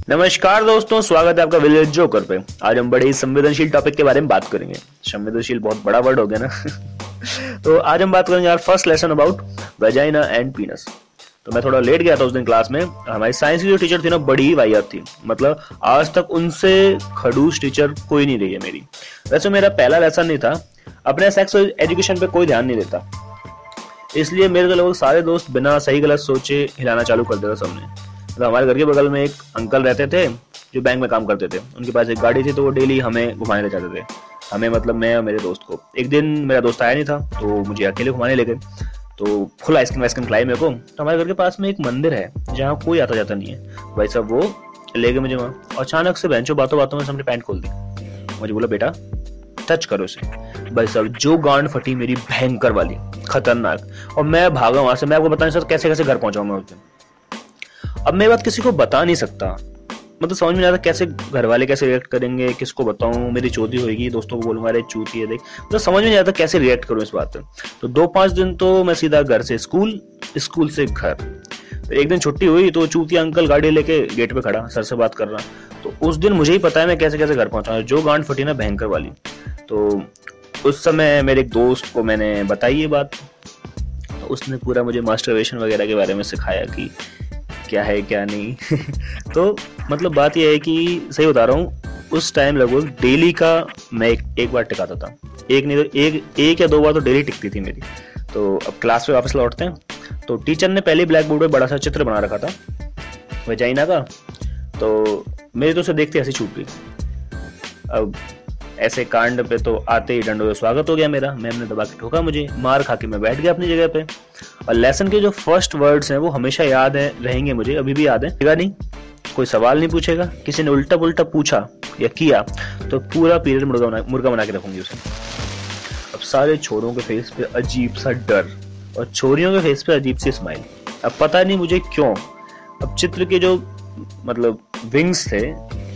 नमस्कार दोस्तों, स्वागत है आपका विलेज जोकर पे। आज हम बड़े ही संवेदनशील टॉपिक के बारे में बात करेंगे। संवेदनशील बहुत बड़ा वर्ड हो गया ना। तो आज हम बात करेंगे यार first lesson about vagina and पीनस। तो मैं थोड़ा लेट गया था उस दिन क्लास में। हमारी साइंस की जो टीचर थी ना, बड़ी ही वाहियात थी। मतलब आज तक उनसे खड़ूस टीचर कोई नहीं रही है मेरी। वैसे मेरा पहला लेसन नहीं था। अपने सेक्स एजुकेशन पे कोई ध्यान नहीं देता, इसलिए मेरे तो लगभग सारे दोस्त बिना सही गलत सोचे हिलाना चालू कर देता सबने। तो हमारे घर के बगल में एक अंकल रहते थे जो बैंक में काम करते थे। उनके पास एक गाड़ी थी, तो वो डेली हमें घुमाने ले जाते थे। हमें मतलब मैं और मेरे दोस्त को। एक दिन मेरा दोस्त आया नहीं था, तो मुझे अकेले घुमाने ले गए। तो फुल आइसक्रीम वाइसक्रीम खिलाई मेरे को। तो हमारे घर के पास में एक मंदिर है जहाँ कोई आता जाता नहीं है। भाई साहब वो ले गए मुझे वहाँ, और अचानक से बेंचो बातों बातों में हमने पैंट खोल दी। मुझे बोला बेटा टच करो इसे। भाई साहब जो गांड फटी मेरी, भयंकर वाली, खतरनाक। और मैं भागा वहां से। मैं आपको बता नहीं सकता कैसे कैसे घर पहुंचा मैं उस दिन। अब मैं बात किसी को बता नहीं सकता, मतलब समझ में नहीं आता कैसे घर वाले कैसे रिएक्ट करेंगे, किसको बताऊं, मेरी चोरी होगी, दोस्तों को बोलूंगा अरे चूती है देख। मतलब समझ में नहीं आता कैसे रिएक्ट करूं इस बात पे। तो 2-5 दिन तो मैं सीधा घर से स्कूल, स्कूल से घर। तो एक दिन छुट्टी हुई तो चूतिया अंकल गाड़ी लेके गेट पे खड़ा, सर से बात कर रहा। तो उस दिन मुझे ही पता है मैं कैसे कैसे घर पहुंचा। जो गांड फटी ना भयंकर वाली। तो उस समय मेरे एक दोस्त को मैंने बताई ये बात। तो उसने पूरा मुझे मास्टरबेशन वगैरह के बारे में सिखाया कि क्या है क्या नहीं। तो मतलब बात यह है कि सही बता रहा हूँ, उस टाइम लगभग डेली का मैं एक बार टिकाता था। एक नहीं तो एक या 2 बार तो डेली टिकती थी मेरी। तो अब क्लास में वापस लौटते हैं, तो टीचर ने पहले ब्लैक बोर्ड पे बड़ा सा चित्र बना रखा था वेजाइना का। तो मेरी तो उसे देखते ऐसे छूट गई। अब ऐसे कांड पे तो आते ही डंडों से स्वागत हो गया मेरा। मैम ने दबा के ठोका मुझे, मार खा के मैं बैठ गया अपनी जगह पे। और लेसन के जो फर्स्ट वर्ड्स हैं वो हमेशा याद है, रहेंगे मुझे, अभी भी याद है। नहीं, कोई सवाल नहीं पूछेगा, किसी ने उल्टा पुल्टा पूछा या किया तो पूरा पीरियड मुर्गा बना के रखूंगी उसे। अब सारे छोरों के फेस पे अजीब सा डर और छोरियों के फेस पे अजीब सी स्माइल। अब पता नहीं मुझे क्यों, अब चित्र के जो मतलब विंग्स थे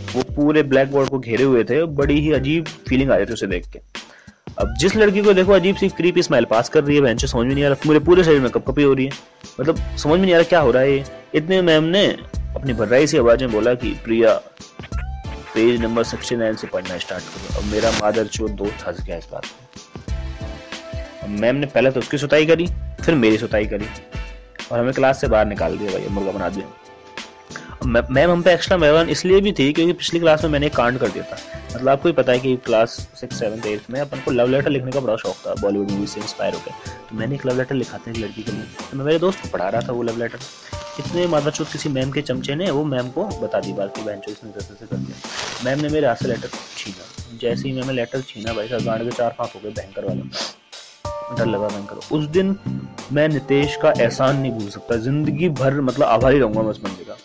वो पूरे ब्लैक बोर्ड को घेरे हुए थे। बड़ी ही अजीब फीलिंग आ रही थी उसे देख के। अब जिस लड़की को देखो अजीब सी क्रीपी स्माइल पास कर रही है, बेंच समझ में नहीं आ रहा, मेरे पूरे शरीर में कपकपी हो रही है। मतलब समझ में नहीं आ रहा क्या हो रहा है। इतने मैम ने अपनी भर्राई सी आवाज में बोला कि प्रिया पेज नंबर 69 से पढ़ना स्टार्ट करो। अब मेरा मादरचोद दोस्त हंस गया इस बात पे। मैम ने पहले तो उसकी सुताई करी, फिर मेरी सुताई करी और हमें क्लास से बाहर निकाल दिया। भाई मुर्गा बना दिया। मैम हम पे एक्स्ट्रा मेहरबान इसलिए भी थी क्योंकि पिछली क्लास में मैंने एक कांड कर दिया था। मतलब आपको ही पता है कि क्लास 6, 7, 8 में अपन को लव लेटर लिखने का बड़ा शौक था, बॉलीवुड मूवी से इंस्पायर होकर। तो मैंने एक लव लेटर लिखा था एक लड़की के लिए। तो मैं मेरे दोस्त को पढ़ा रहा था वो लव लेटर। इतने मादाचोद किसी मैम के चमचे ने वो मैम को बता दी बात की बेंचो इसने जैसे कर दिया। मैम ने मेरे हाथ से लेटर छीना। जैसे ही मैंने लेटर छीना भाई साहब गांड के 4 5 हो गए भयंकर वाला। डर लगा भयंकर। उस दिन मैं नितेश का एहसान नहीं भूल सकता, जिंदगी भर मतलब आभारी रहूंगा मैं उस बंदे का।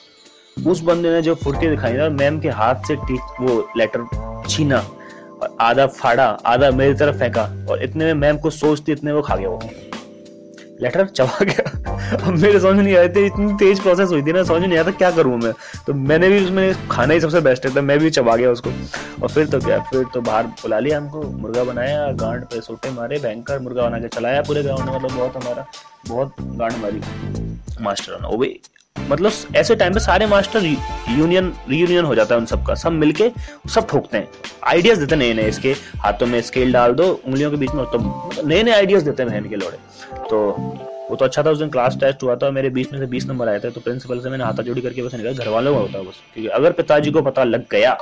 उस बंदे ने जो फुर्ती दिखाई ना, मैम के हाथ से वो लेटर छीना और आधा फाड़ा, आधा मेरी तरफ फेंका। और इतने में मैम को सोचती इतने वो खा गया, वो लेटर चबा गया। अब मेरे समझ नहीं आया था, इतनी तेज प्रोसेस हुई थी ना, समझ नहीं आया था क्या करूं मैं। तो मैंने भी उसमें खाना ही सबसे बेस्ट था, मैं भी चबा गया उसको। और फिर तो क्या, फिर तो बाहर बुला लिया हमको, मुर्गा बनाया, गांड पे सोटे मारे, भयंकर मुर्गा बना के चलाया पूरे ग्राउंड में। मतलब बहुत हमारा बहुत गांड मारी मास्टर ने। वो भी मतलब ऐसे टाइम पे सारे मास्टर रियूनियन हो जाता है उन सबका, सब मिलके सब ठोकते हैं, आइडियाज देते हैं नए नए। इसके हाथों में स्केल डाल दो उंगलियों के बीच में, तो नए नए आइडियाज देते हैं बहन के लोड़े। तो वो तो अच्छा था। उस दिन क्लास टेस्ट हुआ था, मेरे 20 में से 20 नंबर आए थे। तो प्रिंसिपल से मैंने हाथाजोड़ी करके बस निकला, घर वालों का होता है बस, क्योंकि अगर पिताजी को पता लग गया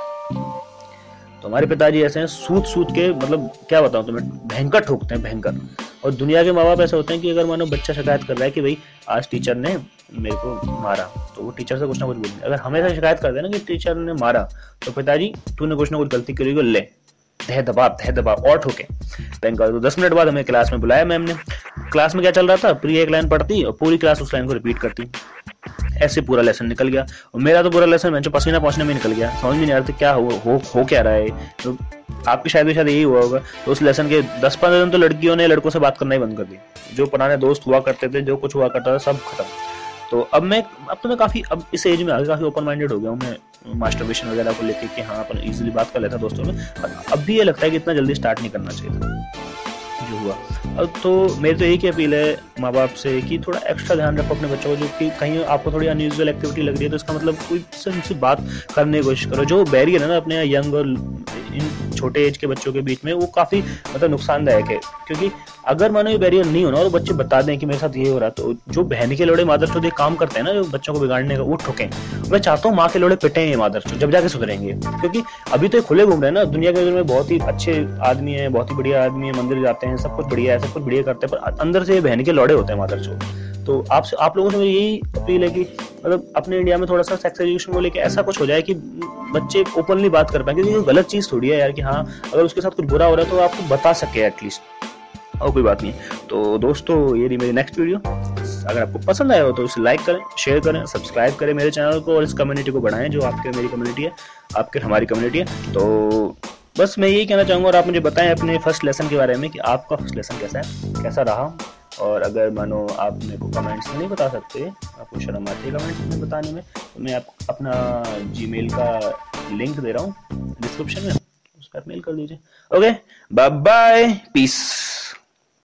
तो हमारे पिताजी ऐसे हैं सूत के, मतलब क्या बताऊं तुम्हें, भयंकर ठोकते हैं भयंकर। और दुनिया के माँ बाप ऐसे होते हैं कि अगर मानो बच्चा शिकायत कर रहा है कि भाई आज टीचर ने मेरे को मारा, तो वो टीचर से कुछ ना कुछ बोलेंगे। अगर हमेशा शिकायत कर देना कि टीचर ने मारा, तो पिताजी तूने कुछ ना कुछ गलती करी, ले तह दबा और ठोके भयंकर। तो 10 मिनट बाद हमें क्लास में बुलाया मैम ने। क्लास में क्या चल रहा था, प्रिया एक लाइन पढ़ती और पूरी क्लास उस लाइन को रिपीट करती। ऐसे पूरा लेसन निकल गया। और मेरा तो पूरा लेसन बेंचों पसीना पहुंचने में निकल गया। समझ में नहीं आ रहा था क्या हो क्या रहा है। तो आपकी शायद यही हुआ होगा। तो उस लेसन के 10-15 दिन तो लड़कियों ने लड़कों से बात करना ही बंद कर दी। जो पुराने दोस्त हुआ करते थे, जो कुछ हुआ करता था, सब खत्म। तो अब तो मैं काफी, अब इस एज में आगे काफी ओपन माइंडेड हो गया हूँ मैं मास्टरबेशन वगैरह को लेके, कि हाँ अपन इजीली बात कर लेता दोस्तों में। पर अब भी ये लगता है कि इतना जल्दी स्टार्ट नहीं करना चाहिए था। जो हुआ। अब तो मेरी तो यही अपील है माँ बाप से कि थोड़ा एक्स्ट्रा ध्यान रखो अपने बच्चों को, जो कि कहीं आपको थोड़ी अनयूजुअल एक्टिविटी लग रही है तो इसका मतलब कोई से उनसे बात करने की कोशिश करो। जो बैरियर है ना अपने यंग और इन छोटे एज के बच्चों के बीच में, वो काफी मतलब नुकसानदायक है। क्योंकि अगर मानो ये बैरियर नहीं होना और बच्चे बता दें कि मेरे साथ ये हो रहा, तो जो बहन के लोड़े मादर चौधरी काम करते हैं ना जो बच्चों को बिगाड़ने का, वो ठोकें। मैं चाहता हूँ माँ के लोड़े पिटे ये मादर चौधरी, जब जाके सुधरेंगे। क्योंकि अभी तो खुले घूम रहे हैं ना दुनिया के में, बहुत ही अच्छे आदमी है, बहुत ही बढ़िया आदमी है, मंदिर जाते हैं, सब कुछ बढ़िया है, सब कुछ बढ़िया करते हैं, पर अंदर से बहन के लौड़े होते हैं मादर चौधरी। तो आप लोगों से मेरी यही अपील है कि मतलब अपने इंडिया में थोड़ा सा सेक्स एजुकेशन को लेकर ऐसा कुछ हो जाए कि बच्चे ओपनली बात कर पाए, क्योंकि गलत चीज थोड़ी है यार कि हाँ अगर उसके साथ कुछ बुरा हो रहा है तो आपको बता सके एटलीस्ट, और कोई बात नहीं। तो दोस्तों ये रही मेरी नेक्स्ट वीडियो। अगर आपको पसंद आया हो तो उसे लाइक करें, शेयर करें, सब्सक्राइब करें मेरे चैनल को, और इस कम्युनिटी को बढ़ाएं जो आपके मेरी कम्युनिटी है, आपके हमारी कम्युनिटी है। तो बस मैं यही कहना चाहूँगा, और आप मुझे बताएं अपने फर्स्ट लेसन के बारे में कि आपका फर्स्ट लेसन कैसा है, कैसा रहा। और अगर मानो आप मेरे को कमेंट्स में नहीं बता सकते, आपको शर्म आती है कमेंट्स में बताने में, तो मैं आप अपना जीमेल का लिंक दे रहा हूँ डिस्क्रिप्शन में, उस पर मेल कर दीजिए। Okay, bye bye, piece.